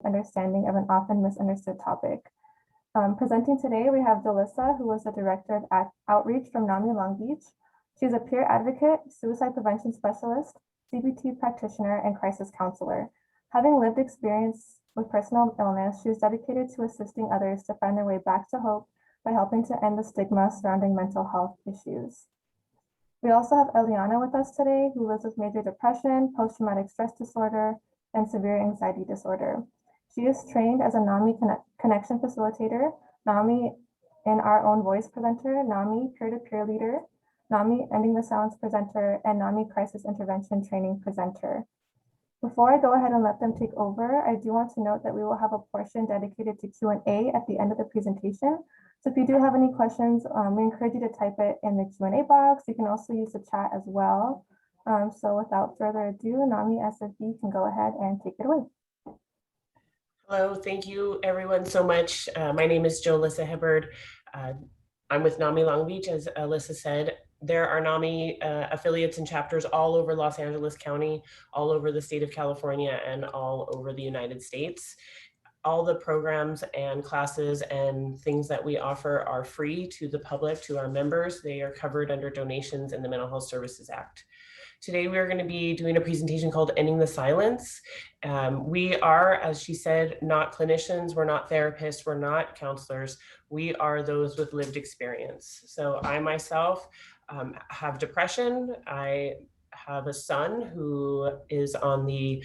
understanding of an often misunderstood topic. Presenting today, we have Delissa, who was the Director of Outreach from NAMI Long Beach. She's a peer advocate, suicide prevention specialist, CBT practitioner, and crisis counselor. Having lived experience with personal illness, she is dedicated to assisting others to find their way back to hope by helping to end the stigma surrounding mental health issues. We also have Eliana with us today, who lives with major depression, post-traumatic stress disorder, and severe anxiety disorder. She is trained as a NAMI connection facilitator, NAMI in our own voice presenter, NAMI peer-to-peer leader, NAMI ending the silence presenter, and NAMI crisis intervention training presenter. Before I go ahead and let them take over, I do want to note that we will have a portion dedicated to Q&A at the end of the presentation. So if you do have any questions, we encourage you to type it in the Q&A box. You can also use the chat as well. So without further ado, NAMI SFB can go ahead and take it away. Hello, thank you everyone so much. My name is Jolissa Hibbard. I'm with NAMI Long Beach, as Alyssa said. There are NAMI affiliates and chapters all over Los Angeles County, all over the state of California, and all over the United States. All the programs and classes and things that we offer are free to the public, to our members. They are covered under donations in the Mental Health Services Act. Today, we are going to be doing a presentation called Ending the Silence. We are, as she said, not clinicians, we're not therapists, we're not counselors. We are those with lived experience. So I myself have depression. I have a son who is on the,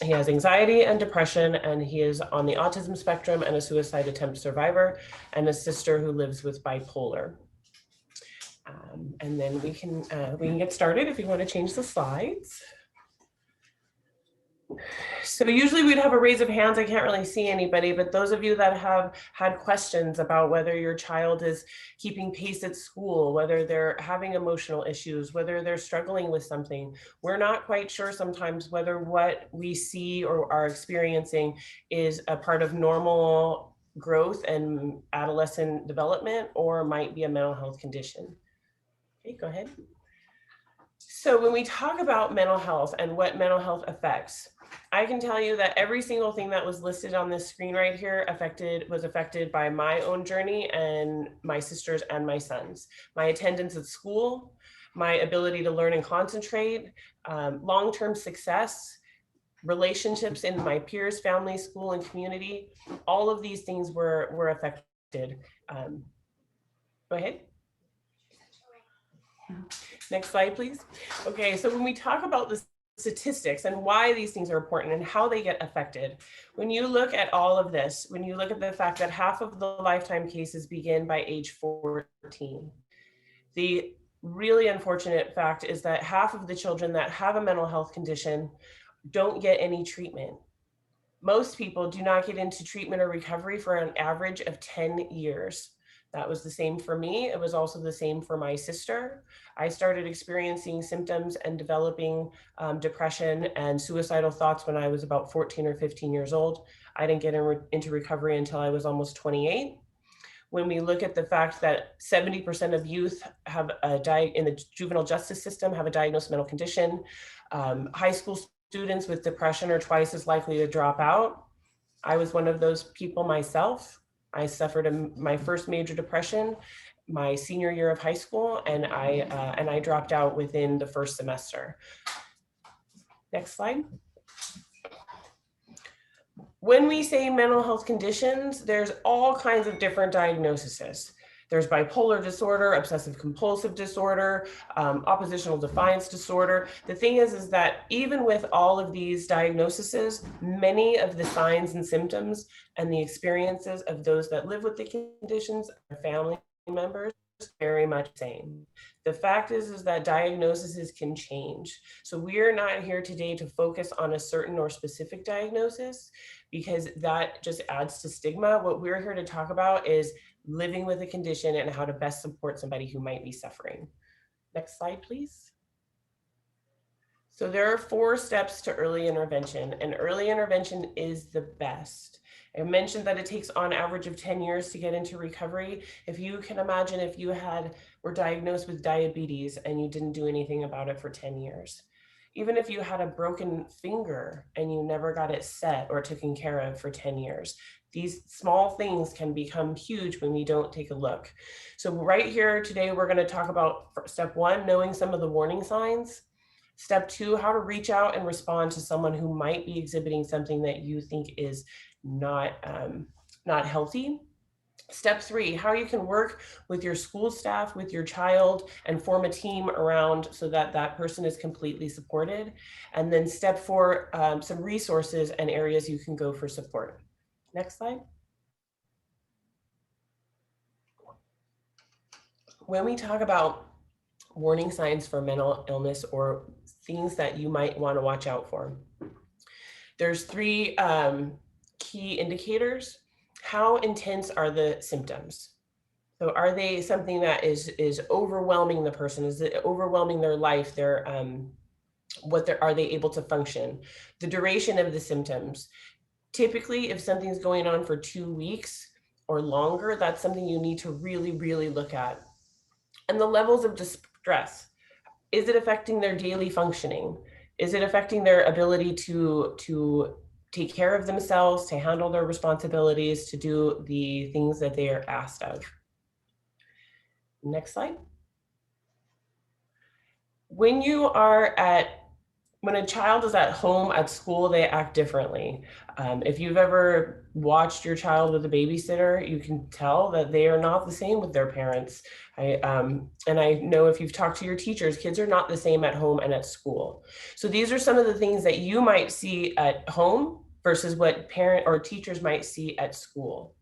he has anxiety and depression, and he is on the autism spectrum and a suicide attempt survivor, and a sister who lives with bipolar. And then we can get started if you want to change the slides. So usually we'd have a raise of hands. I can't really see anybody, but those of you that have had questions about whether your child is keeping pace at school, whether they're having emotional issues, whether they're struggling with something, we're not quite sure sometimes whether what we see or are experiencing is a part of normal growth and adolescent development, or might be a mental health condition. Okay, go ahead. So when we talk about mental health and what mental health affects, I can tell you that every single thing that was listed on this screen right here was affected by my own journey and my sister's and my son's. My attendance at school, my ability to learn and concentrate, long-term success, relationships in my peers, family, school, and community, all of these things were affected. Go ahead. Next slide, please. Okay, so when we talk about the statistics and why these things are important and how they get affected, when you look at all of this, when you look at the fact that half of the lifetime cases begin by age 14, the really unfortunate fact is that half of the children that have a mental health condition don't get any treatment. Most people do not get into treatment or recovery for an average of 10 years. That was the same for me. It was also the same for my sister. I started experiencing symptoms and developing depression and suicidal thoughts when I was about 14 or 15 years old. I didn't get into recovery until I was almost 28. When we look at the fact that 70% of youth have in the juvenile justice system have a diagnosed mental condition, high school students with depression are twice as likely to drop out. I was one of those people myself. I suffered my first major depression my senior year of high school, and I dropped out within the first semester. Next slide. When we say mental health conditions, there's all kinds of different diagnoses. There's bipolar disorder, obsessive compulsive disorder, oppositional defiance disorder. The thing is that even with all of these diagnoses, many of the signs and symptoms and the experiences of those that live with the conditions are family members very much the same. The fact is that diagnoses can change. So we're not here today to focus on a certain or specific diagnosis because that just adds to stigma. What we're here to talk about is living with a condition and how to best support somebody who might be suffering. Next slide, please. So there are 4 steps to early intervention, and early intervention is the best. I mentioned that it takes on average of 10 years to get into recovery. If you can imagine if you were diagnosed with diabetes and you didn't do anything about it for 10 years. Even if you had a broken finger and you never got it set or taken care of for 10 years, these small things can become huge when we don't take a look. So right here today, we're going to talk about step 1, knowing some of the warning signs. Step 2, how to reach out and respond to someone who might be exhibiting something that you think is not healthy. Step 3, how you can work with your school staff, with your child, and form a team around so that that person is completely supported. And then step 4, some resources and areas you can go for support. Next slide. When we talk about warning signs for mental illness or things that you might want to watch out for, there's 3 key indicators. How intense are the symptoms? So are they something that is overwhelming the person? Is it overwhelming their life? Are they able to function? The duration of the symptoms. Typically, if something's going on for 2 weeks or longer, that's something you need to really, really look at. And the levels of distress. Is it affecting their daily functioning? Is it affecting their ability to take care of themselves, to handle their responsibilities, to do the things that they are asked of? Next slide. When a child is at home, at school, they act differently. If you've ever watched your child with a babysitter, you can tell that they are not the same with their parents. And I know if you've talked to your teachers, kids are not the same at home and at school. So these are some of the things that you might see at home versus what parent or teachers might see at school.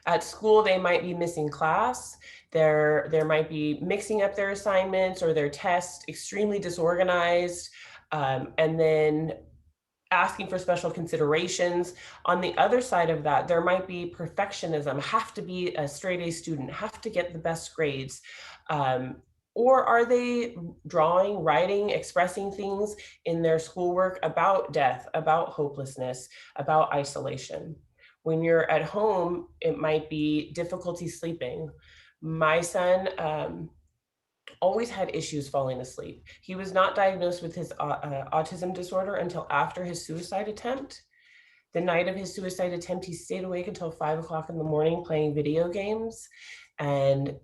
At school, they might be missing class. There might be mixing up their assignments or their tests, extremely disorganized, and then asking for special considerations. On the other side of that, there might be perfectionism, have to be a straight A student, have to get the best grades. Or are they drawing, writing, expressing things in their schoolwork about death, about hopelessness, about isolation? When you're at home, it might be difficulty sleeping. My son always had issues falling asleep. He was not diagnosed with his autism disorder until after his suicide attempt. The night of his suicide attempt, he stayed awake until 5 o'clock in the morning playing video games. And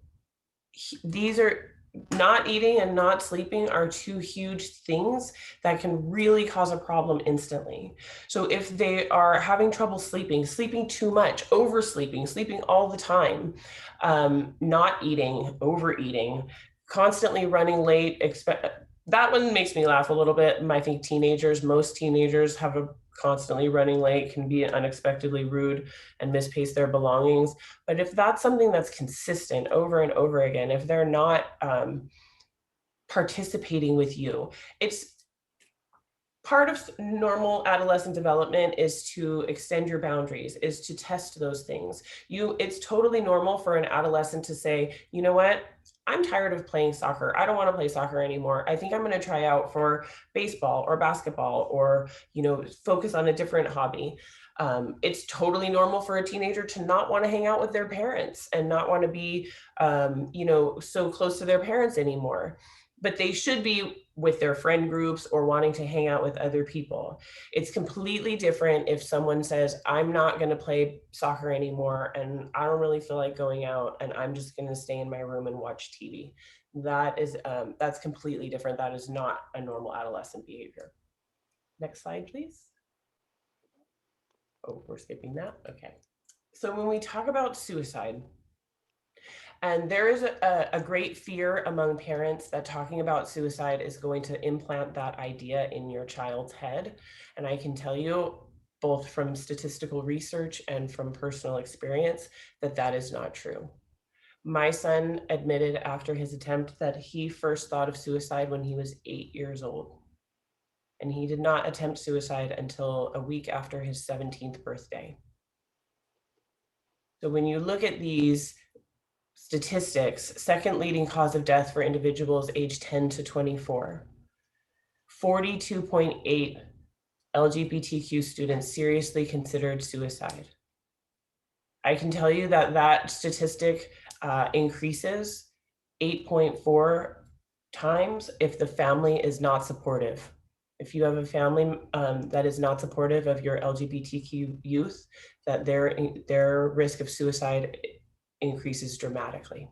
these are not eating and not sleeping are 2 huge things that can really cause a problem instantly. So if they are having trouble sleeping, sleeping too much, oversleeping, sleeping all the time, not eating, overeating, constantly running late, that one makes me laugh a little bit. I think most teenagers have a constantly running late, can be unexpectedly rude and misplace their belongings. But if that's something that's consistent over and over again, if they're not participating with you, it's part of normal adolescent development is to extend your boundaries, is to test those things. It's totally normal for an adolescent to say, you know what? I'm tired of playing soccer. I don't want to play soccer anymore. I think I'm going to try out for baseball or basketball or, focus on a different hobby. It's totally normal for a teenager to not want to hang out with their parents and not want to be, so close to their parents anymore. But they should be with their friend groups or wanting to hang out with other people. It's completely different if someone says, I'm not going to play soccer anymore and I don't really feel like going out and I'm just going to stay in my room and watch TV. That's completely different. That is not a normal adolescent behavior. Next slide, please. Oh, we're skipping that. Okay. So when we talk about suicide, and there is a great fear among parents that talking about suicide is going to implant that idea in your child's head. And I can tell you, both from statistical research and from personal experience, that that is not true. My son admitted after his attempt that he first thought of suicide when he was 8 years old. And he did not attempt suicide until a week after his 17th birthday. So when you look at these statistics, second leading cause of death for individuals aged 10 to 24. 42.8 LGBTQ students seriously considered suicide. I can tell you that that statistic increases 8.4 times if the family is not supportive. If you have a family that is not supportive of your LGBTQ youth, that their risk of suicide increases dramatically.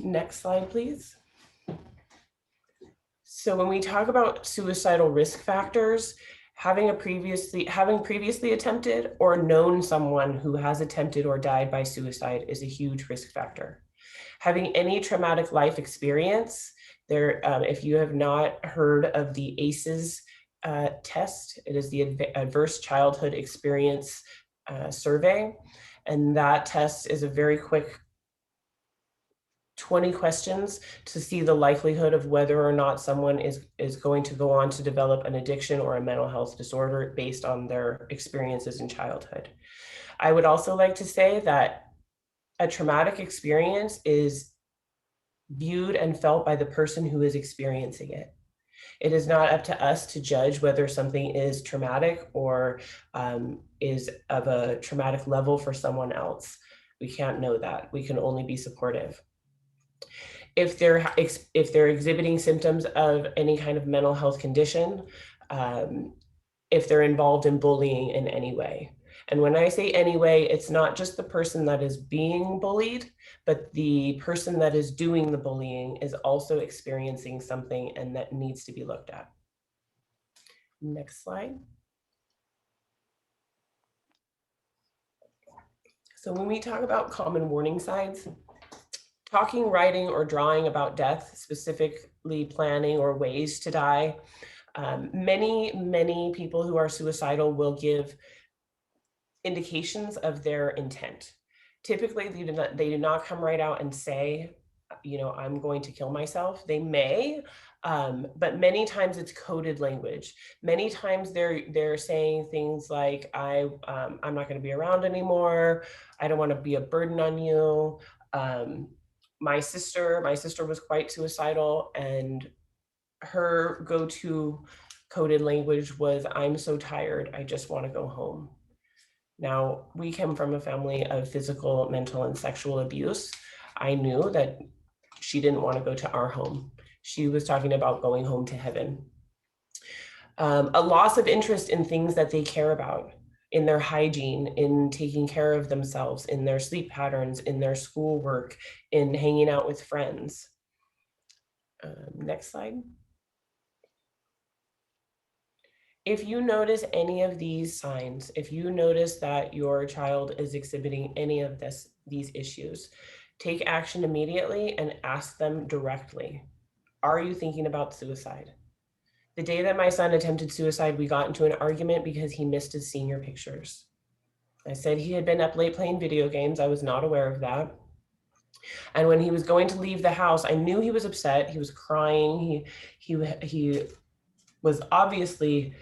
Next slide, please. So when we talk about suicidal risk factors, having previously attempted or known someone who has attempted or died by suicide is a huge risk factor. Having any traumatic life experience, if you have not heard of the ACEs test, it is the Adverse Childhood Experience Survey, and that test is a very quick 20 questions to see the likelihood of whether or not someone is going to go on to develop an addiction or a mental health disorder based on their experiences in childhood. I would also like to say that a traumatic experience is viewed and felt by the person who is experiencing it. It is not up to us to judge whether something is traumatic or is of a traumatic level for someone else. We can't know that. We can only be supportive. If they're exhibiting symptoms of any kind of mental health condition, if they're involved in bullying in any way. And when I say any way, it's not just the person that is being bullied, but the person that is doing the bullying is also experiencing something and that needs to be looked at. Next slide. So when we talk about common warning signs, talking, writing, or drawing about death, specifically planning or ways to die, many people who are suicidal will give indications of their intent. Typically, they do not come right out and say, I'm going to kill myself. They may, but many times it's coded language. Many times they're saying things like, I'm not going to be around anymore. I don't want to be a burden on you. My sister was quite suicidal, and her go-to coded language was, I'm so tired, I just want to go home. Now, we come from a family of physical, mental, and sexual abuse. I knew that she didn't want to go to our home. She was talking about going home to heaven. A loss of interest in things that they care about, in their hygiene, in taking care of themselves, in their sleep patterns, in their schoolwork, in hanging out with friends. Next slide. If you notice any of these signs, if you notice that your child is exhibiting any of these issues, take action immediately and ask them directly. Are you thinking about suicide? The day that my son attempted suicide, we got into an argument because he missed his senior pictures. I said he had been up late playing video games. I was not aware of that. And when he was going to leave the house, I knew he was upset. He was crying. He was obviously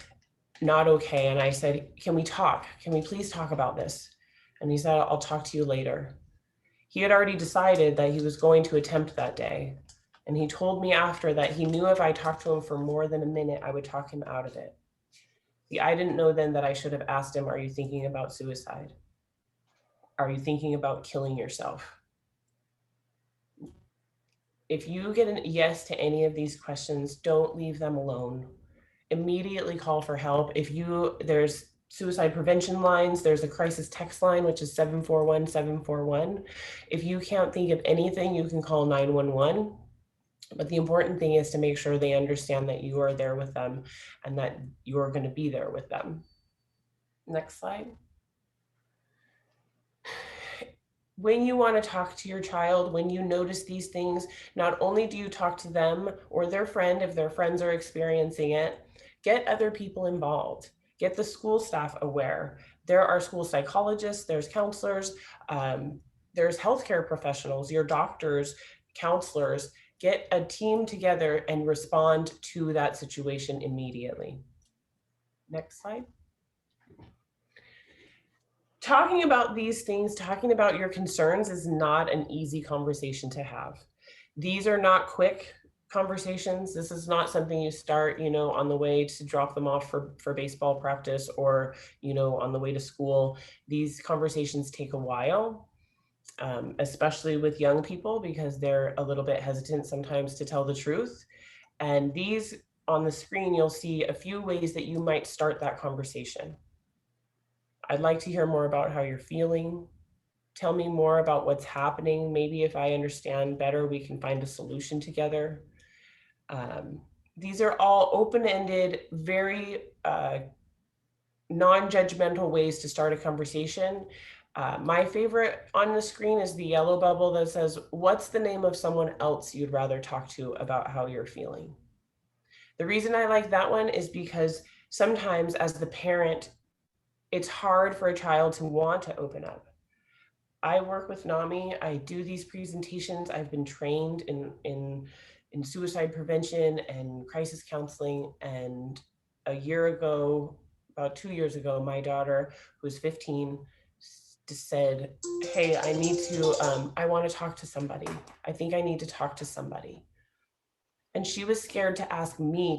not okay. And I said, can we talk? Can we please talk about this? And he said, I'll talk to you later. He had already decided that he was going to attempt that day. And he told me after that he knew if I talked to him for more than a minute, I would talk him out of it. See, I didn't know then that I should have asked him, are you thinking about suicide? Are you thinking about killing yourself? If you get a yes to any of these questions, don't leave them alone. Immediately call for help. There's suicide prevention lines, there's a crisis text line, which is 741-741. If you can't think of anything, you can call 911. But the important thing is to make sure they understand that you are there with them and that you're going to be there with them. Next slide. When you want to talk to your child, when you notice these things, not only do you talk to them or their friend, if their friends are experiencing it, get other people involved. Get the school staff aware. There are school psychologists, there's counselors, there's healthcare professionals, your doctors, counselors. Get a team together and respond to that situation immediately. Next slide. Talking about these things, talking about your concerns is not an easy conversation to have. These are not quick conversations. This is not something you start, on the way to drop them off for baseball practice or, on the way to school. These conversations take a while. especially with young people, because they're a little bit hesitant sometimes to tell the truth. And these on the screen, you'll see a few ways that you might start that conversation. I'd like to hear more about how you're feeling. Tell me more about what's happening. Maybe if I understand better, we can find a solution together. These are all open-ended, very non-judgmental ways to start a conversation. My favorite on the screen is the yellow bubble that says, what's the name of someone else you'd rather talk to about how you're feeling? The reason I like that one is because sometimes as the parent, it's hard for a child to want to open up. I work with NAMI. I do these presentations. I've been trained in suicide prevention and crisis counseling. And a year ago, about 2 years ago, my daughter, who's 15, said, hey, I want to talk to somebody. I think I need to talk to somebody. And she was scared to ask me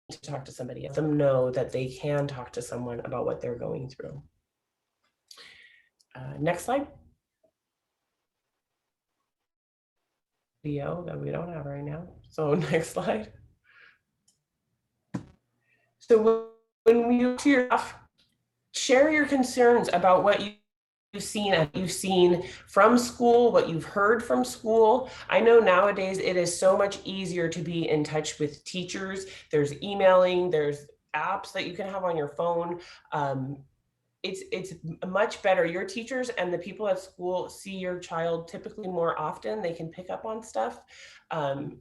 to talk to somebody, let them know that they can talk to someone about what they're going through. Next slide. Video that we don't have right now. So next slide. So when you to your share your concerns about what you've seen from school, what you've heard from school. I know nowadays it is so much easier to be in touch with teachers. There's emailing, there's apps that you can have on your phone. It's much better. Your teachers and the people at school see your child typically more often. They can pick up on stuff.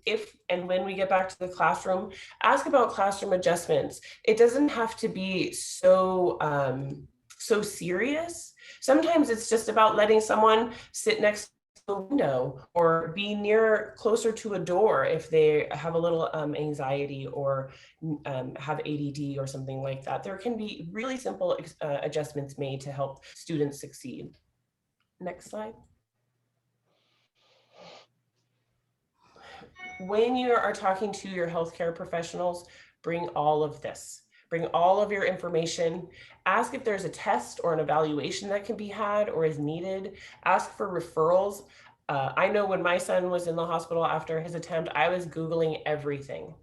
If and when we get back to the classroom, ask about classroom adjustments. It doesn't have to be so serious. Sometimes it's just about letting someone sit next to a window or be closer to a door if they have a little anxiety or have ADD or something like that. There can be really simple adjustments made to help students succeed. Next slide. When you are talking to your healthcare professionals, bring all of this. Bring all of your information. Ask if there's a test or an evaluation that can be had or is needed. Ask for referrals. I know when my son was in the hospital after his attempt, I was Googling everything,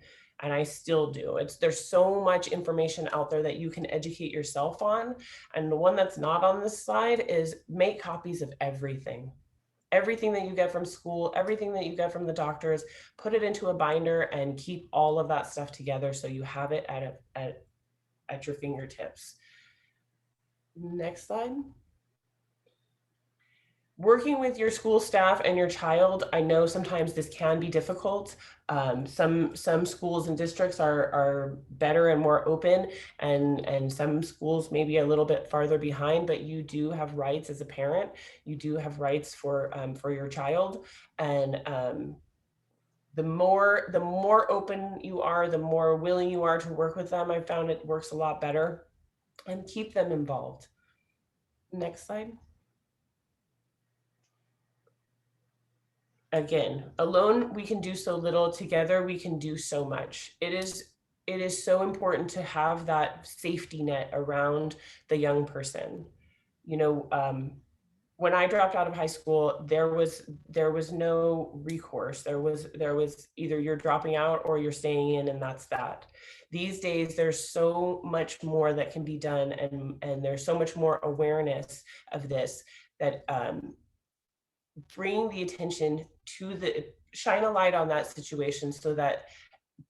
and I still do. There's so much information out there that you can educate yourself on. And the one that's not on this slide is make copies of everything. Everything that you get from school, everything that you get from the doctors, put it into a binder and keep all of that stuff together so you have it at your fingertips. Next slide. Working with your school staff and your child, I know sometimes this can be difficult. Some schools and districts are better and more open, and some schools may be a little bit farther behind, but you do have rights as a parent. You do have rights for your child, and the more open you are, the more willing you are to work with them. I found it works a lot better, and keep them involved. Next slide. Again, alone we can do so little, together we can do so much. It is so important to have that safety net around the young person. You know, when I dropped out of high school, there was no recourse. There was either you're dropping out or you're staying in, and that's that. These days, there's so much more that can be done, and there's so much more awareness of this that bring the attention to shine a light on that situation so that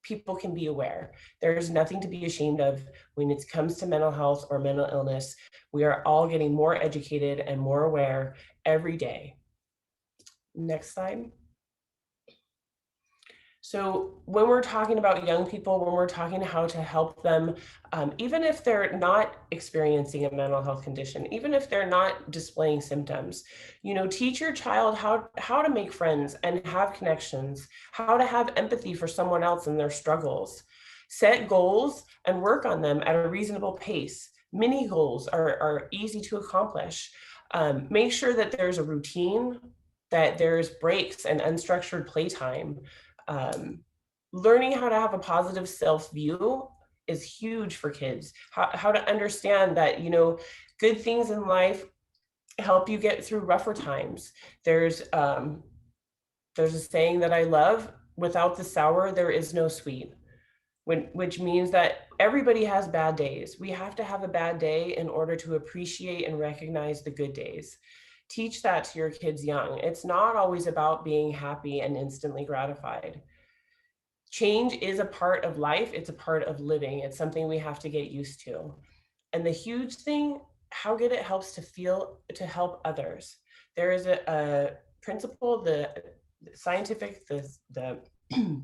people can be aware. There's nothing to be ashamed of when it comes to mental health or mental illness. We are all getting more educated and more aware every day. Next slide. So when we're talking about young people, when we're talking how to help them, even if they're not experiencing a mental health condition, even if they're not displaying symptoms, you know, teach your child how to make friends and have connections, how to have empathy for someone else and their struggles. Set goals and work on them at a reasonable pace. Mini goals are easy to accomplish. Make sure that there's a routine, that there's breaks and unstructured playtime. learning how to have a positive self-view is huge for kids. How to understand that, good things in life help you get through rougher times. There's a saying that I love: without the sour, there is no sweet. Which means that everybody has bad days. We have to have a bad day in order to appreciate and recognize the good days. Teach that to your kids young. It's not always about being happy and instantly gratified. Change is a part of life. It's a part of living. It's something we have to get used to. And the huge thing, how good it helps to help others. There is a principle, the scientific, the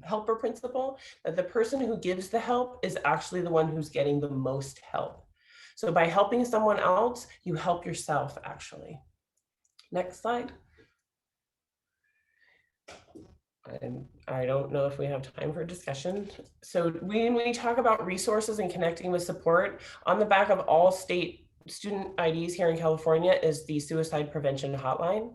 helper principle, that the person who gives the help is actually the one who's getting the most help. So by helping someone else, you help yourself actually. Next slide. And I don't know if we have time for discussion. So when we talk about resources and connecting with support, on the back of all state student IDs here in California is the suicide prevention hotline.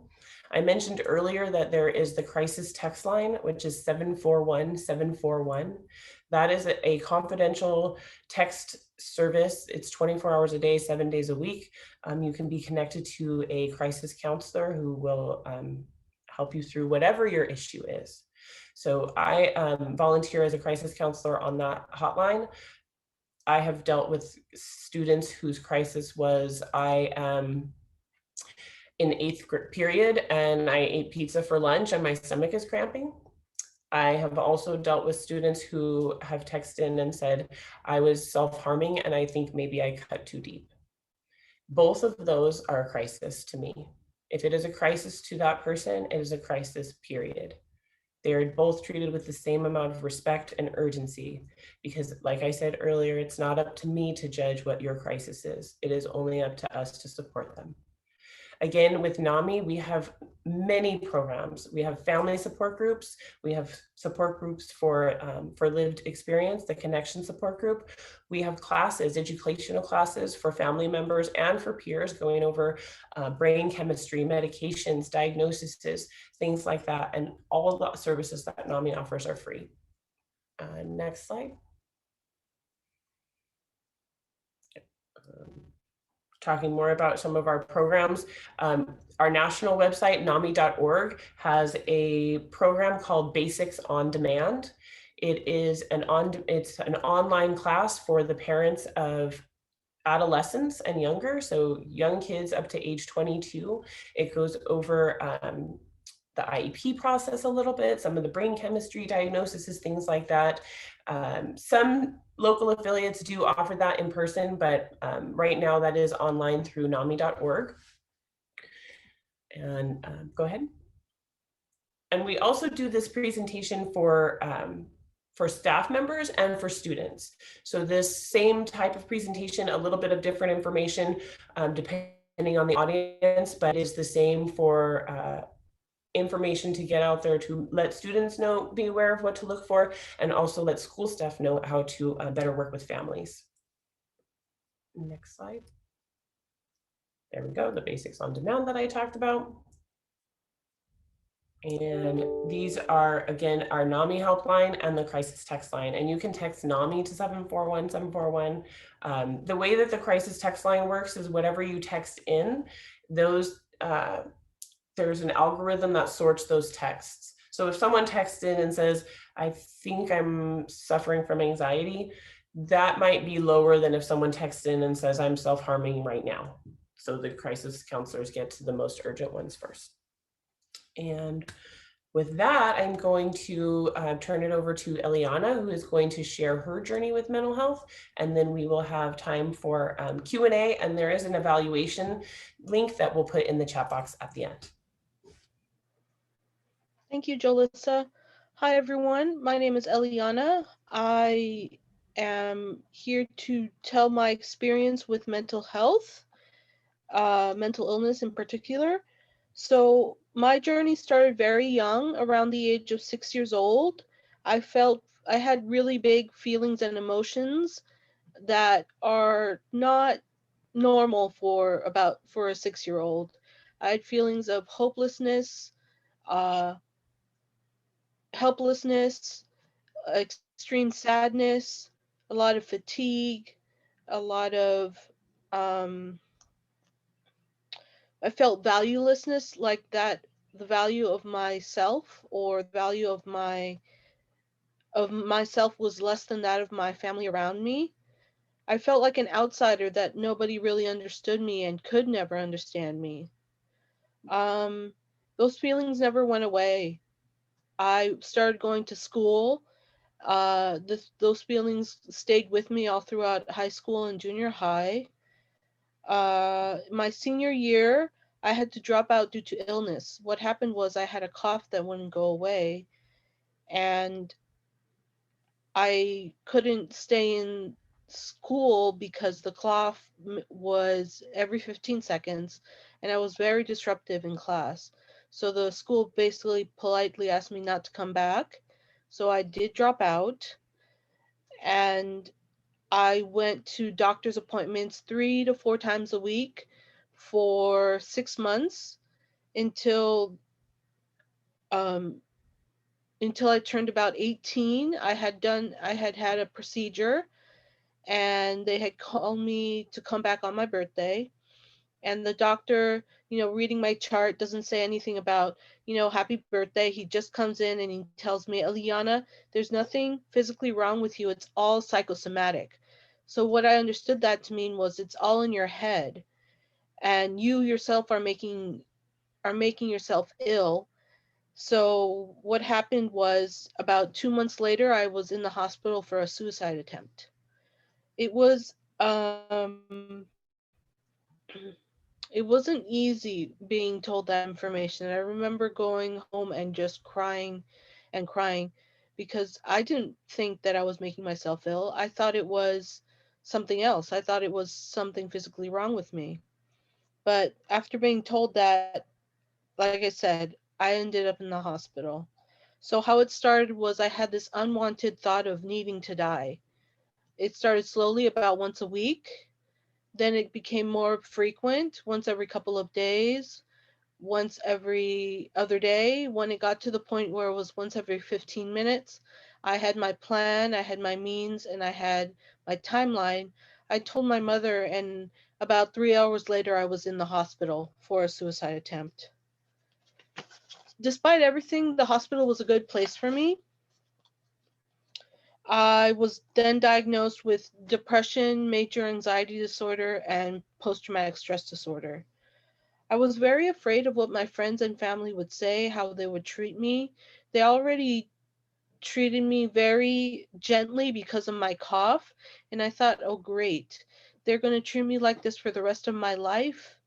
I mentioned earlier that there is the crisis text line, which is 741-741. That is a confidential text service. It's 24 hours a day, 7 days a week. You can be connected to a crisis counselor who will help you through whatever your issue is. So I volunteer as a crisis counselor on that hotline. I have dealt with students whose crisis was, I am in 8th period and I ate pizza for lunch and my stomach is cramping. I have also dealt with students who have texted in and said, I was self-harming and I think maybe I cut too deep. Both of those are a crisis to me. If it is a crisis to that person, it is a crisis, period. They are both treated with the same amount of respect and urgency because, like I said earlier, it's not up to me to judge what your crisis is. It is only up to us to support them. Again, with NAMI, we have many programs. We have family support groups. We have support groups for lived experience, the connection support group. We have classes, educational classes for family members and for peers going over brain chemistry, medications, diagnoses, things like that. And all the services that NAMI offers are free. Next slide. Talking more about some of our programs. Our national website, NAMI.org, has a program called Basics on Demand. It's an online class for the parents of adolescents and younger, so young kids up to age 22. It goes over the IEP process a little bit, some of the brain chemistry diagnoses, things like that. Some local affiliates do offer that in person, but right now that is online through NAMI.org. And go ahead. And we also do this presentation for staff members and for students. So this same type of presentation, a little bit of different information depending on the audience, but is the same for information to get out there to let students know, be aware of what to look for, and also let school staff know how to better work with families. Next slide. There we go, the basics on demand that I talked about. And these are, again, our NAMI helpline and the crisis text line. And you can text NAMI to 741-741. The way that the crisis text line works is whatever you text in, those there's an algorithm that sorts those texts. So if someone texts in and says, I think I'm suffering from anxiety, that might be lower than if someone texts in and says, I'm self-harming right now. So the crisis counselors get to the most urgent ones first. And with that, I'm going to turn it over to Eliana, who is going to share her journey with mental health. And then we will have time for Q&A, and there is an evaluation link that we'll put in the chat box at the end. Thank you, Jolissa. Hi, everyone. My name is Eliana. I am here to tell my experience with mental health, mental illness in particular. So my journey started very young, around the age of 6 years old. I had really big feelings and emotions that are not normal for a 6-year-old. I had feelings of hopelessness, helplessness, extreme sadness, a lot of fatigue, a lot of um, I felt valuelessness, like that the value of myself or the value of myself was less than that of my family around me. I felt like an outsider, that nobody really understood me and could never understand me. Um, those feelings never went away. I started going to school. Those feelings stayed with me all throughout high school and junior high. My senior year, I had to drop out due to illness. What happened was I had a cough that wouldn't go away, and I couldn't stay in school because the cough was every 15 seconds, and I was very disruptive in class. So the school basically politely asked me not to come back. So I did drop out, and I went to doctor's appointments 3 to 4 times a week for 6 months until um, until I turned about 18. I had had a procedure, and they had called me to come back on my birthday. And the doctor, reading my chart, doesn't say anything about, happy birthday. He just comes in and he tells me, Eliana, there's nothing physically wrong with you. It's all psychosomatic. So what I understood that to mean was it's all in your head, and you yourself are making yourself ill. So what happened was, about 2 months later, I was in the hospital for a suicide attempt. It was it wasn't easy being told that information. I remember going home and just crying and crying, because I didn't think that I was making myself ill. I thought it was something else. I thought it was something physically wrong with me. But after being told that, like I said, I ended up in the hospital. So how it started was, I had this unwanted thought of needing to die. It started slowly, about once a week. Then it became more frequent, once every couple of days, once every other day. When it got to the point where it was once every 15 minutes, I had my plan, I had my means, and I had my timeline. I told my mother, and about 3 hours later, I was in the hospital for a suicide attempt. Despite everything, the hospital was a good place for me. I was then diagnosed with depression, major anxiety disorder, and post traumatic stress disorder. I was very afraid of what my friends and family would say, how they would treat me. They already treated me very gently because of my cough, and I thought, oh, great. They're going to treat me like this for the rest of my life,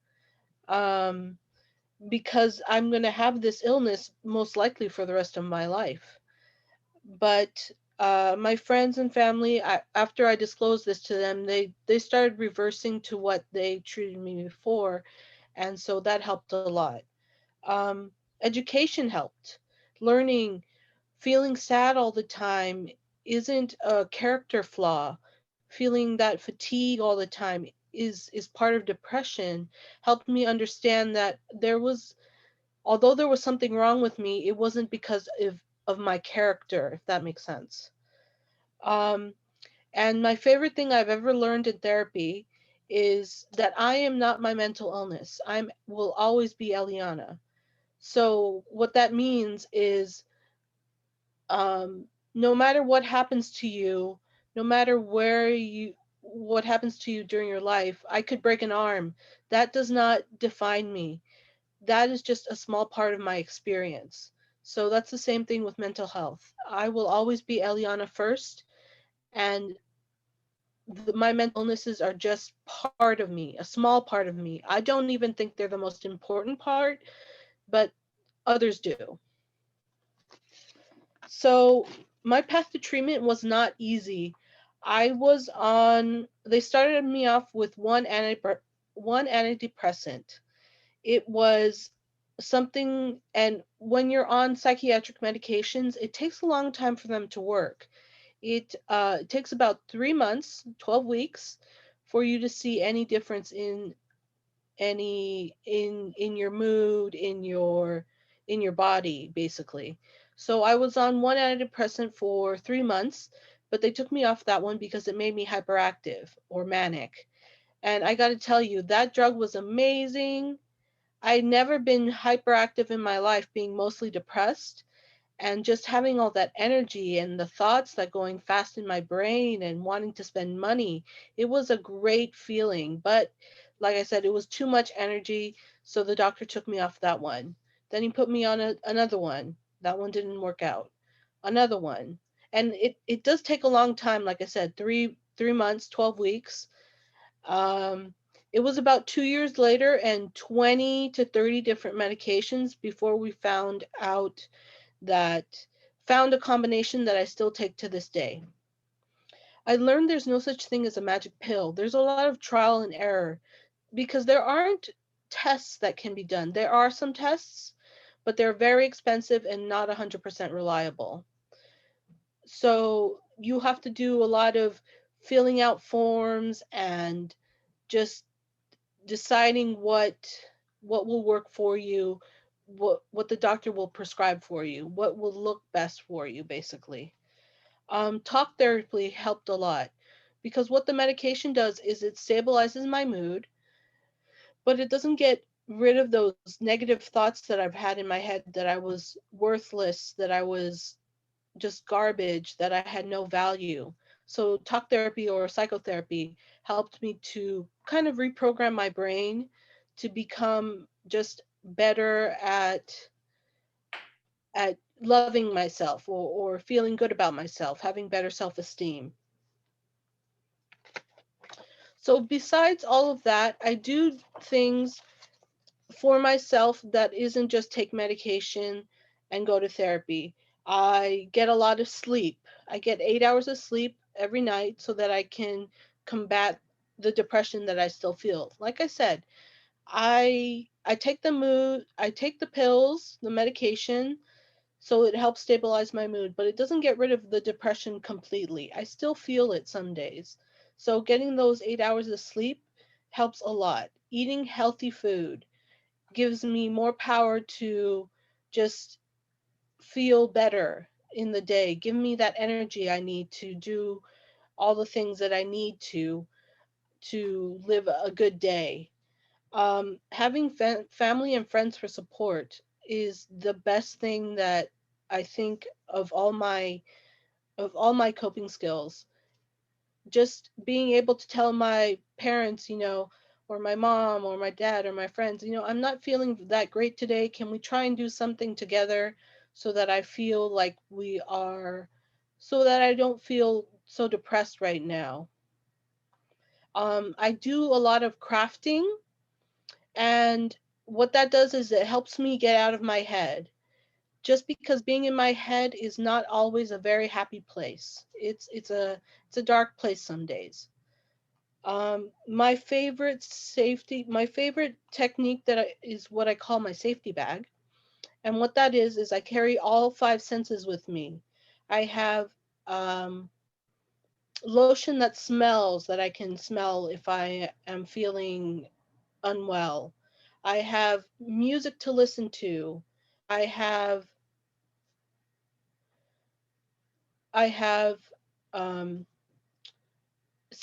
um, because I'm going to have this illness most likely for the rest of my life. But my friends and family, after I disclosed this to them, they started reversing to what they treated me before, and so that helped a lot. um, Education helped. Learning, feeling sad all the time isn't a character flaw. Feeling that fatigue all the time is part of depression. Helped me understand that although there was something wrong with me, it wasn't because of my character, if that makes sense. Um, and my favorite thing I've ever learned in therapy is that I am not my mental illness. I will always be Eliana. So what that means is, um, no matter what happens to you, no matter what happens to you during your life, I could break an arm. That does not define me. That is just a small part of my experience. So that's the same thing with mental health. I will always be Eliana first, and my mental illnesses are just part of me, a small part of me. I don't even think they're the most important part, but others do. So my path to treatment was not easy. They started me off with one antidepressant. It was something, and when you're on psychiatric medications, it takes a long time for them to work. It takes about 3 months, 12 weeks, for you to see any difference in your mood, in your body, basically. So I was on one antidepressant for 3 months, but they took me off that one because it made me hyperactive or manic. And I got to tell you, that drug was amazing. I'd never been hyperactive in my life, being mostly depressed, and just having all that energy and the thoughts that going fast in my brain and wanting to spend money. It was a great feeling, but like I said, it was too much energy, so the doctor took me off that one. Then he put me on another one. That one didn't work out. Another one. And it does take a long time, like I said, three months, 12 weeks. um, it was about 2 years later and 20 to 30 different medications before we that found a combination that I still take to this day. I learned there's no such thing as a magic pill. There's a lot of trial and error because there aren't tests that can be done. There are some tests, but they're very expensive and not 100% reliable. So you have to do a lot of filling out forms and just deciding what will work for you, what the doctor will prescribe for you, what will look best for you, basically. Talk therapy helped a lot because what the medication does is it stabilizes my mood, but it doesn't get rid of those negative thoughts that I've had in my head, that I was worthless, that I was just garbage, that I had no value. So talk therapy or psychotherapy helped me to kind of reprogram my brain to become just better at loving myself, or feeling good about myself, having better self-esteem. So besides all of that, I do things for myself that isn't just take medication and go to therapy. I get a lot of sleep. I get 8 hours of sleep every night so that I can combat the depression that I still feel. Like I said, I take the pills, the medication, so it helps stabilize my mood, but it doesn't get rid of the depression completely. I still feel it some days. So getting those 8 hours of sleep helps a lot. Eating healthy food gives me more power to just feel better in the day, give me that energy I need to do all the things that I need to live a good day. Having family and friends for support is the best thing that I think of all my coping skills. Just being able to tell my parents, or my mom or my dad or my friends, I'm not feeling that great today. Can we try and do something together so that I feel like so that I don't feel so depressed right now? I do a lot of crafting, and what that does is it helps me get out of my head. Just because being in my head is not always a very happy place. It's a dark place some days. My favorite technique is what I call my safety bag. And what that is I carry all five senses with me. I have um, lotion that smells, that I can smell if I am feeling unwell. I have music to listen to. I have I have um,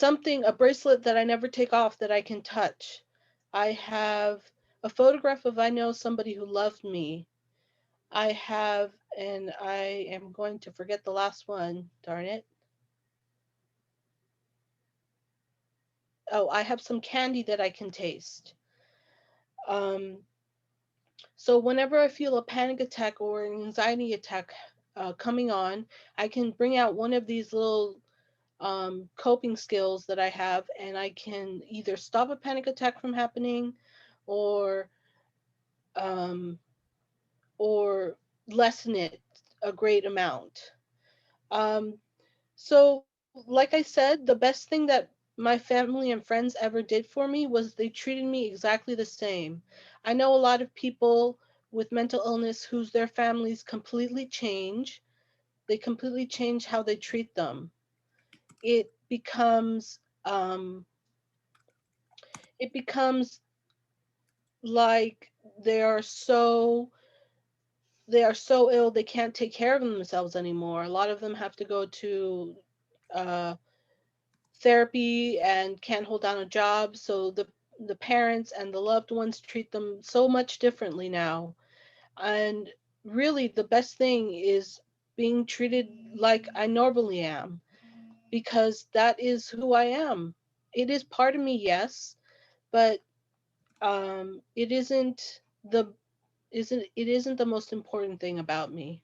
a bracelet that I never take off that I can touch. I have a photograph of I know somebody who loved me. I have, and I am going to forget the last one, darn it. Oh, I have some candy that I can taste. Um, so whenever I feel a panic attack or an anxiety attack coming on, I can bring out one of these little coping skills that I have, and I can either stop a panic attack from happening, or um, or lessen it a great amount. Um, so, like I said, the best thing that my family and friends ever did for me was they treated me exactly the same. I know a lot of people with mental illness whose their families completely change. They completely change how they treat them. It becomes um, it becomes like they are so they are so ill they can't take care of themselves anymore. A lot of them have to go to therapy and can't hold down a job. So the parents and the loved ones treat them so much differently now. And really, the best thing is being treated like I normally am, because that is who I am. It is part of me, yes, but it isn't the most important thing about me.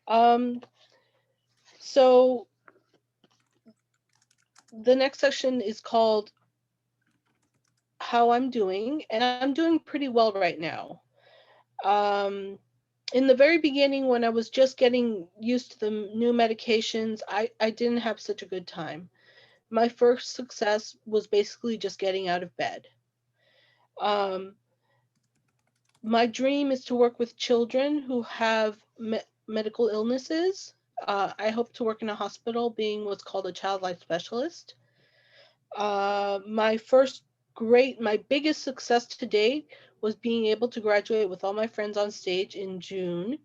Um, so the next section is called How I'm Doing, and I'm doing pretty well right now. Um, in the very beginning, when I was just getting used to the new medications, I didn't have such a good time. My first success was basically just getting out of bed. Um, my dream is to work with children who have medical illnesses. I hope to work in a hospital being what's called a child life specialist. My biggest success to date was being able to graduate with all my friends on stage in June.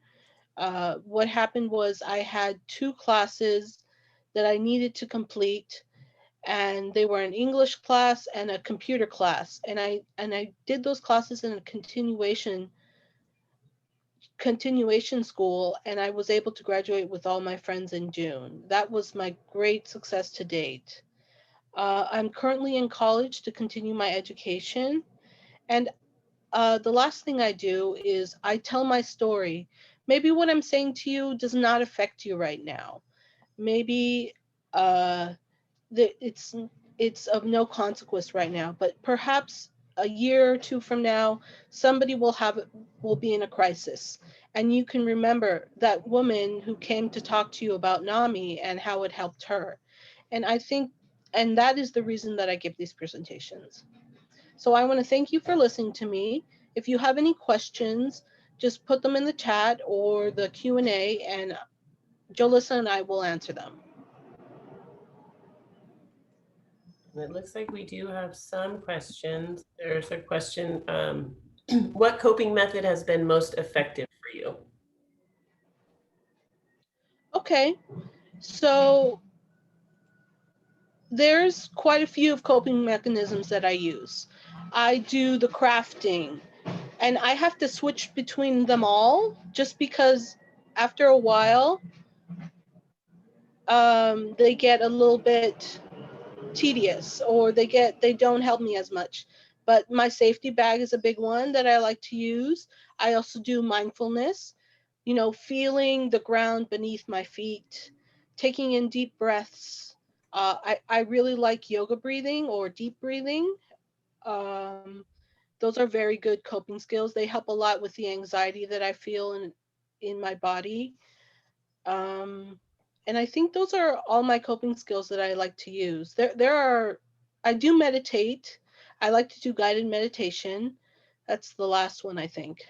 What happened was I had two classes that I needed to complete, and they were an English class and a computer class. And I did those classes in a continuation school, and I was able to graduate with all my friends in June. That was my great success to date. I'm currently in college to continue my education. And the last thing I do is I tell my story. Maybe what I'm saying to you does not affect you right now. Maybe uh, that it's of no consequence right now, but perhaps a year or two from now, somebody will be in a crisis, and you can remember that woman who came to talk to you about NAMI and how it helped her. And I think, and that is the reason that I give these presentations. So I want to thank you for listening to me. If you have any questions, just put them in the chat or the Q&A, and Jolissa and I will answer them. It looks like we do have some questions. There's a question, what coping method has been most effective for you? Okay, so there's quite a few of coping mechanisms that I use. I do the crafting, and I have to switch between them all just because after a while, they get a little bit tedious, or they don't help me as much. But my safety bag is a big one that I like to use. I also do mindfulness, feeling the ground beneath my feet, taking in deep breaths. I really like yoga breathing or deep breathing. Um, those are very good coping skills. They help a lot with the anxiety that I feel in my body. Um, and I think those are all my coping skills that I like to use. I do meditate. I like to do guided meditation. That's the last one, I think.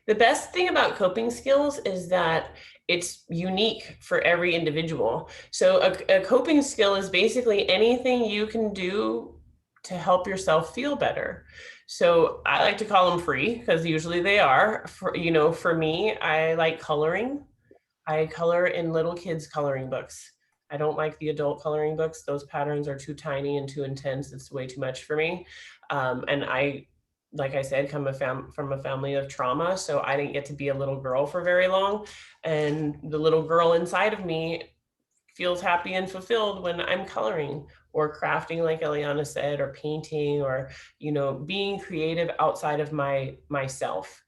The best thing about coping skills is that it's unique for every individual. So a coping skill is basically anything you can do to help yourself feel better. So I like to call them free because usually they are. For me, I like coloring. I color in little kids' coloring books. I don't like the adult coloring books. Those patterns are too tiny and too intense. It's way too much for me. And like I said, come from a family of trauma. So I didn't get to be a little girl for very long. And the little girl inside of me feels happy and fulfilled when I'm coloring or crafting, like Eliana said, or painting, or, being creative outside of myself.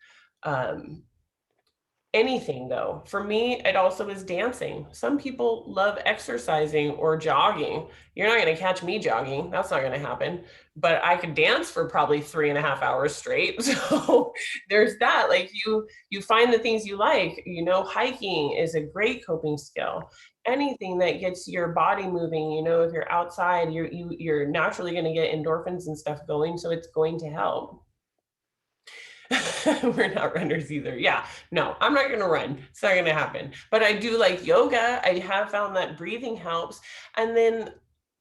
Anything though. For me, it also is dancing. Some people love exercising or jogging. You're not going to catch me jogging. That's not going to happen. But I could dance for probably 3.5 hours straight. So there's that. Like you find the things you like. Hiking is a great coping skill. Anything that gets your body moving. If you're outside, you're naturally going to get endorphins and stuff going. So it's going to help. We're not runners either. Yeah, no, I'm not gonna run. It's not gonna happen. But I do like yoga. I have found that breathing helps. And then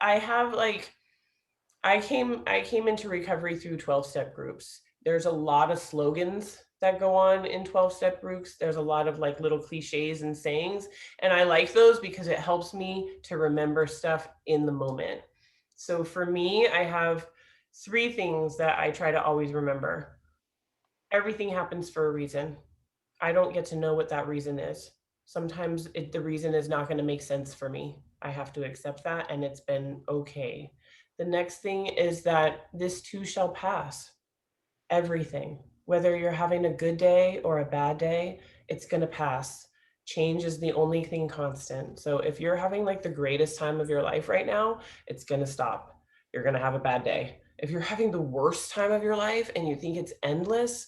I have I came into recovery through 12-step groups. There's a lot of slogans that go on in 12-step groups. There's a lot of like little cliches and sayings, and I like those because it helps me to remember stuff in the moment. So for me, I have 3 things that I try to always remember. Everything happens for a reason. I don't get to know what that reason is. Sometimes the reason is not going to make sense for me. I have to accept that, and it's been okay. The next thing is that this too shall pass. Everything, whether you're having a good day or a bad day, it's going to pass. Change is the only thing constant. So if you're having like the greatest time of your life right now, it's going to stop. You're going to have a bad day. If you're having the worst time of your life and you think it's endless,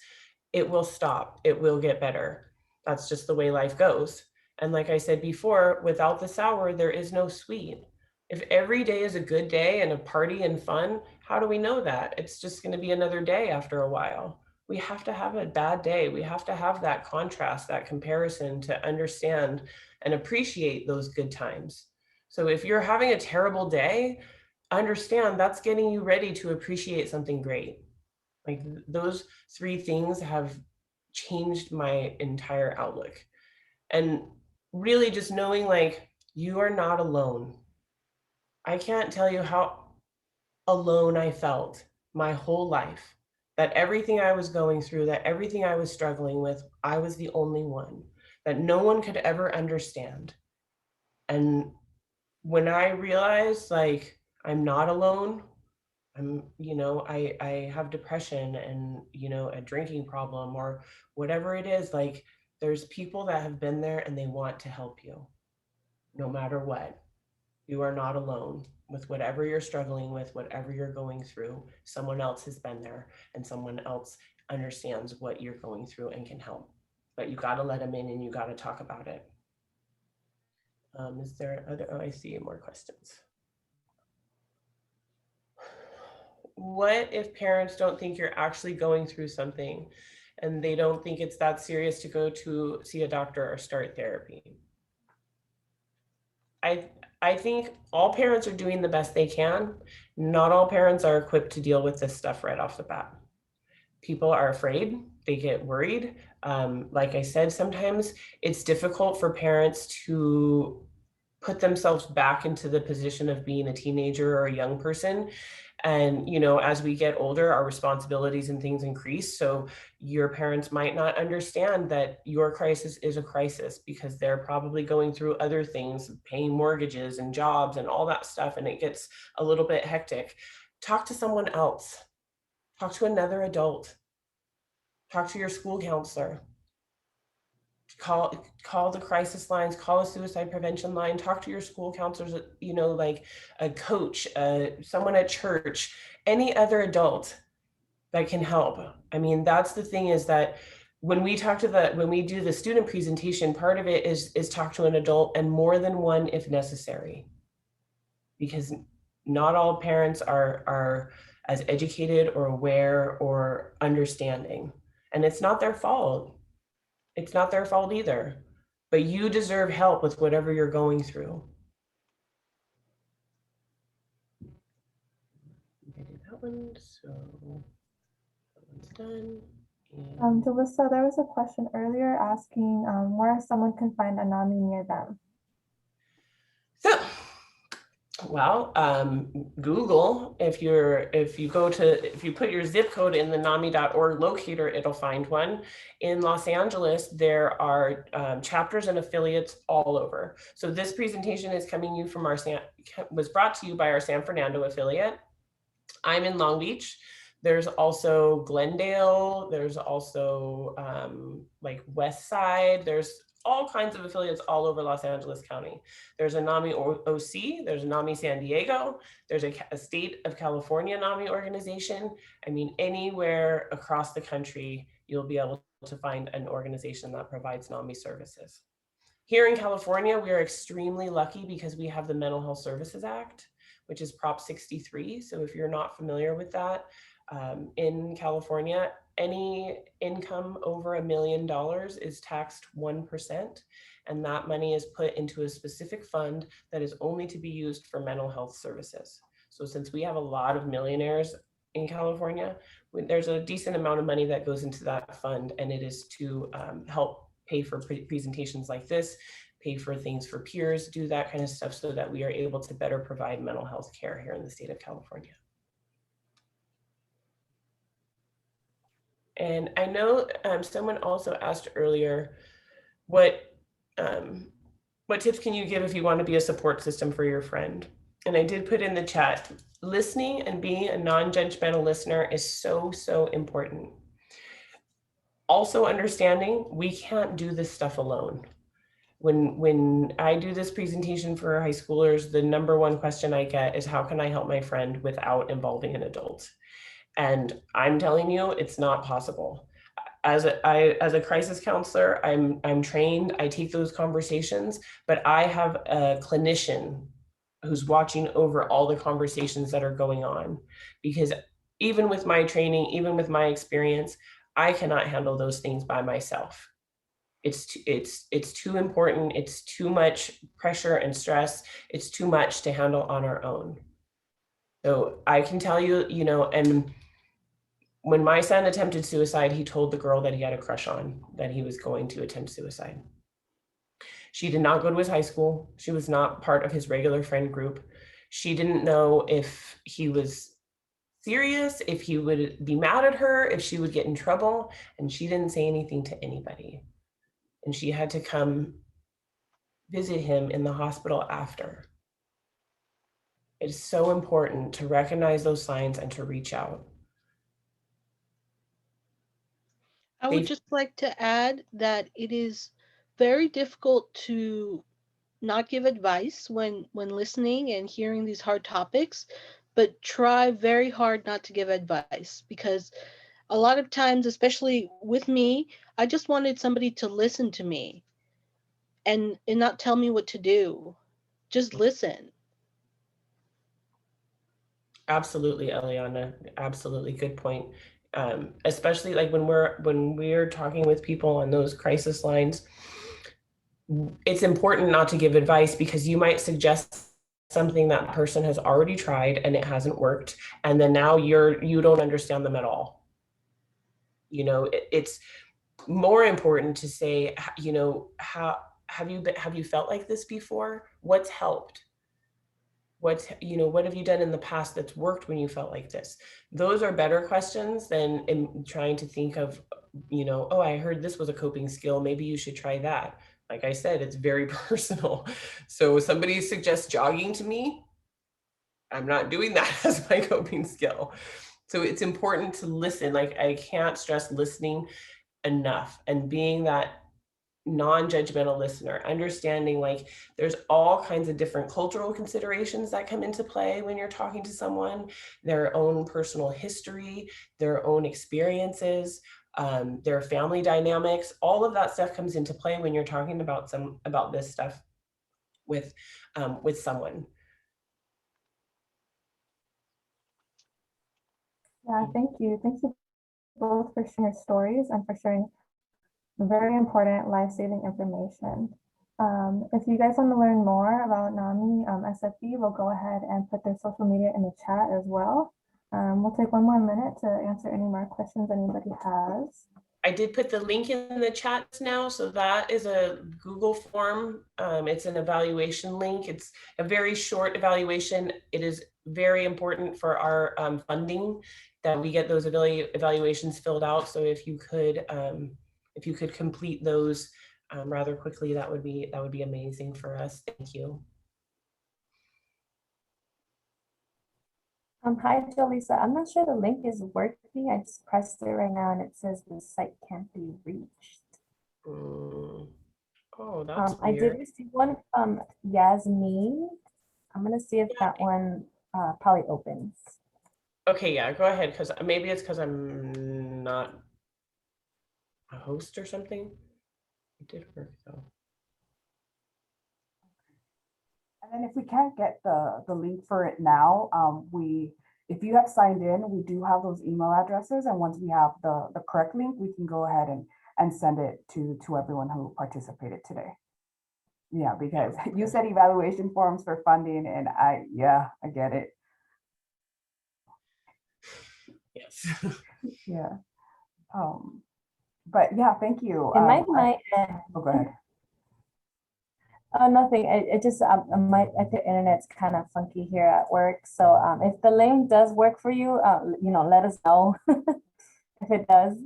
it will stop. It will get better. That's just the way life goes. And like I said before, without the sour, there is no sweet. If every day is a good day and a party and fun, how do we know that? It's just going to be another day after a while. We have to have a bad day. We have to have that contrast, that comparison to understand and appreciate those good times. So if you're having a terrible day, understand that's getting you ready to appreciate something great. Like those 3 things have changed my entire outlook. And really just knowing like you are not alone. I can't tell you how alone I felt my whole life, that everything I was going through, that everything I was struggling with, I was the only one, that no one could ever understand. And when I realized like I'm not alone, I have depression and, a drinking problem or whatever it is, like there's people that have been there and they want to help you no matter what. You are not alone with whatever you're struggling with, whatever you're going through. Someone else has been there and someone else understands what you're going through and can help. But you got to let them in and you got to talk about it. Is there other, I see more questions. What if parents don't think you're actually going through something and they don't think it's that serious to go to see a doctor or start therapy? I think all parents are doing the best they can. Not all parents are equipped to deal with this stuff right off the bat. People are afraid, they get worried. Like I said, sometimes it's difficult for parents to put themselves back into the position of being a teenager or a young person. And, as we get older, our responsibilities and things increase. So your parents might not understand that your crisis is a crisis because they're probably going through other things, paying mortgages and jobs and all that stuff. And it gets a little bit hectic. Talk to someone else. Talk to another adult. Talk to your school counselor. Call the crisis lines, call a suicide prevention line, talk to your school counselors, like a coach, someone at church, any other adult that can help. I mean, that's the thing, is that when we do the student presentation, part of it is talk to an adult, and more than one if necessary, because not all parents are as educated or aware or understanding, and it's not their fault. It's not their fault either, but you deserve help with whatever you're going through. I did that one, so that one's done. Delissa, there was a question earlier asking where someone can find a NAMI near them. So, well, Google, if you put your zip code in the NAMI.org locator, it'll find one. In Los Angeles, there are chapters and affiliates all over. So this presentation is was brought to you by our San Fernando affiliate. I'm in Long Beach. There's also Glendale. There's also like West Side. There's all kinds of affiliates all over Los Angeles County. There's a NAMI OC, there's a NAMI San Diego, there's a state of California NAMI organization. I mean, anywhere across the country, you'll be able to find an organization that provides NAMI services. Here in California, we are extremely lucky because we have the Mental Health Services Act, which is Prop 63. So if you're not familiar with that, in California, any income over $1 million is taxed 1%, and that money is put into a specific fund that is only to be used for mental health services. So since we have a lot of millionaires in California. There's a decent amount of money that goes into that fund, and it is to help pay for presentations like this, pay for things for peers, do that kind of stuff so that we are able to better provide mental health care here in the state of California. And I know someone also asked earlier, what tips can you give if you want to be a support system for your friend? And I did put in the chat, listening and being a non-judgmental listener is so, so important. Also understanding we can't do this stuff alone. When I do this presentation for high schoolers, the number one question I get is, how can I help my friend without involving an adult? And I'm telling you, it's not possible. As a crisis counselor, I'm trained, I take those conversations, but I have a clinician who's watching over all the conversations that are going on. Because even with my training, even with my experience, I cannot handle those things by myself. It's too important. It's too much pressure and stress. It's too much to handle on our own. So I can tell you, and when my son attempted suicide, he told the girl that he had a crush on that he was going to attempt suicide. She did not go to his high school. She was not part of his regular friend group. She didn't know if he was serious, if he would be mad at her, if she would get in trouble, and she didn't say anything to anybody. And she had to come visit him in the hospital after. It is so important to recognize those signs and to reach out. I would just like to add that it is very difficult to not give advice when listening and hearing these hard topics, but try very hard not to give advice, because a lot of times, especially with me, I just wanted somebody to listen to me and not tell me what to do. Just listen. Absolutely, Eliana. Absolutely, good point. Especially like when we're talking with people on those crisis lines, it's important not to give advice, because you might suggest something that person has already tried and it hasn't worked, and then now you don't understand them at all. It's more important to say, how have you felt like this before? What's helped? What have you done in the past that's worked when you felt like this? Those are better questions than in trying to think of, oh, I heard this was a coping skill, maybe you should try that. Like I said, it's very personal. So somebody suggests jogging to me, I'm not doing that as my coping skill. So it's important to listen. Like, I can't stress listening enough, and being that non-judgmental listener, understanding like there's all kinds of different cultural considerations that come into play when you're talking to someone, their own personal history, their own experiences, their family dynamics, all of that stuff comes into play when you're talking about this stuff with someone. Yeah, thank you. Thank you both for sharing your stories and for sharing very important life-saving information. If you guys want to learn more about NAMI, SFB will go ahead and put their social media in the chat as well. We'll take one more minute to answer any more questions anybody has. I did put the link in the chat now, so that is a Google form. It's an evaluation link. It's a very short evaluation. It is very important for our funding that we get those evaluations filled out. So if you could complete those rather quickly, that would be amazing for us. Thank you. Hi, Jolisa. I'm not sure the link is working. I just pressed it right now and it says the site can't be reached. Oh, that's I weird. did receive one from Yasmin. I'm gonna see if that one probably opens. Okay, yeah, go ahead, because maybe it's because I'm not a host or something. It did work though. And then if we can't get the link for it now, if you have signed in, we do have those email addresses. And once we have the correct link, we can go ahead and send it to everyone who participated today. Yeah, because you said evaluation forms for funding, and I get it. Yes. Yeah. But yeah, thank you. It might Oh, go ahead. nothing. It just I think internet's kind of funky here at work. So if the link does work for you, let us know if it does.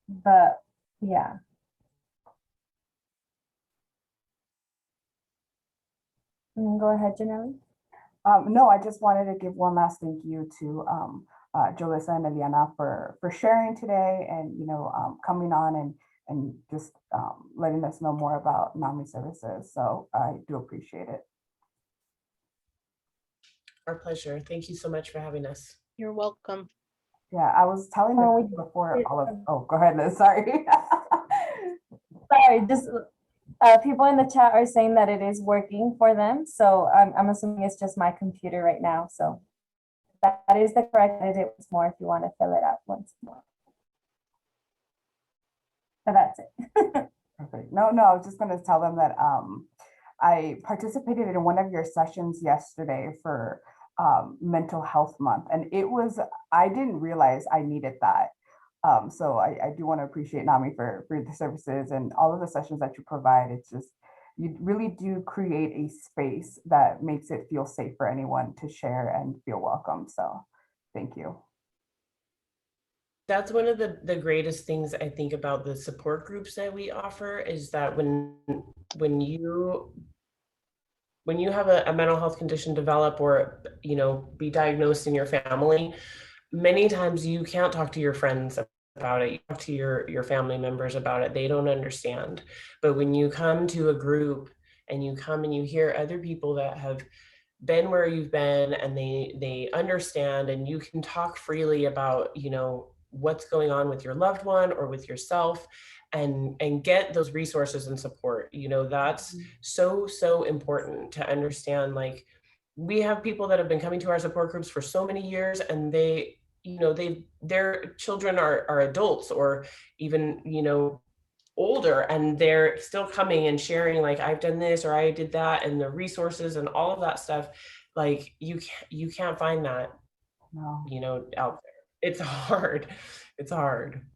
But yeah. Go ahead, Janelle. No, I just wanted to give one last thank you to Julissa and Eliana for sharing today and coming on and just letting us know more about NAMI services. So I do appreciate it. Our pleasure. Thank you so much for having us. You're welcome. Yeah, I was telling Oh, the before all of. Oh, go ahead, Liz. Sorry. Sorry, just people in the chat are saying that it is working for them. So I'm assuming it's just my computer right now. So that is the correct edit once more if you want to fill it out once more. So that's it. Perfect. No, I was just going to tell them that I participated in one of your sessions yesterday for Mental Health Month, and I didn't realize I needed that. So I do want to appreciate NAMI for the services and all of the sessions that you provide. It's just, you really do create a space that makes it feel safe for anyone to share and feel welcome. So thank you. That's one of the greatest things I think about the support groups that we offer is that when you have a mental health condition develop or be diagnosed in your family, many times you can't talk to your friends about it. You talk to your family members about it. They don't understand. But when you come to a group and you come and you hear other people that have been where you've been and they understand, and you can talk freely about what's going on with your loved one or with yourself, and get those resources and support. That's so important to understand. Like, we have people that have been coming to our support groups for so many years, and their children are adults or even older, and they're still coming and sharing, like, I've done this or I did that, and the resources and all of that stuff. Like, you can't find that out there. It's hard.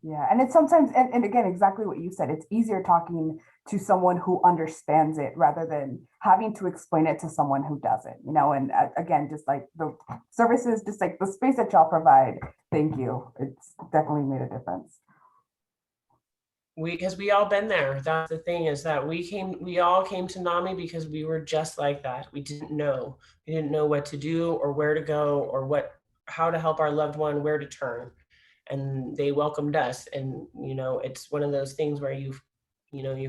Yeah, and it's sometimes, and again, exactly what you said, it's easier talking to someone who understands it rather than having to explain it to someone who doesn't, and again, just like the services, just like the space that y'all provide, thank you. It's definitely made a difference. Because we all been there. That's the thing, is that we all came to NAMI because we were just like that. We didn't know what to do or where to go or how to help our loved one, where to turn. And they welcomed us. And, it's one of those things where you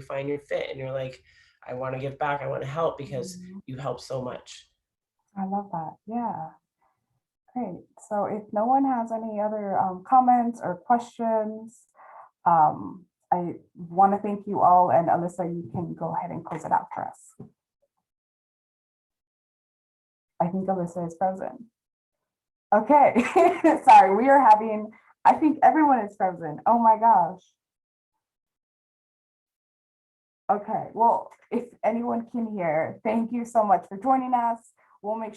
find your fit and you're like, I want to give back. I want to help because you helped so much. I love that. Yeah. Great. So if no one has any other comments or questions, I want to thank you all, and Alyssa, you can go ahead and close it out for us. I think Alyssa is frozen. Okay, sorry, I think everyone is frozen. Oh my gosh. Okay, well, if anyone can hear, thank you so much for joining us. We'll make sure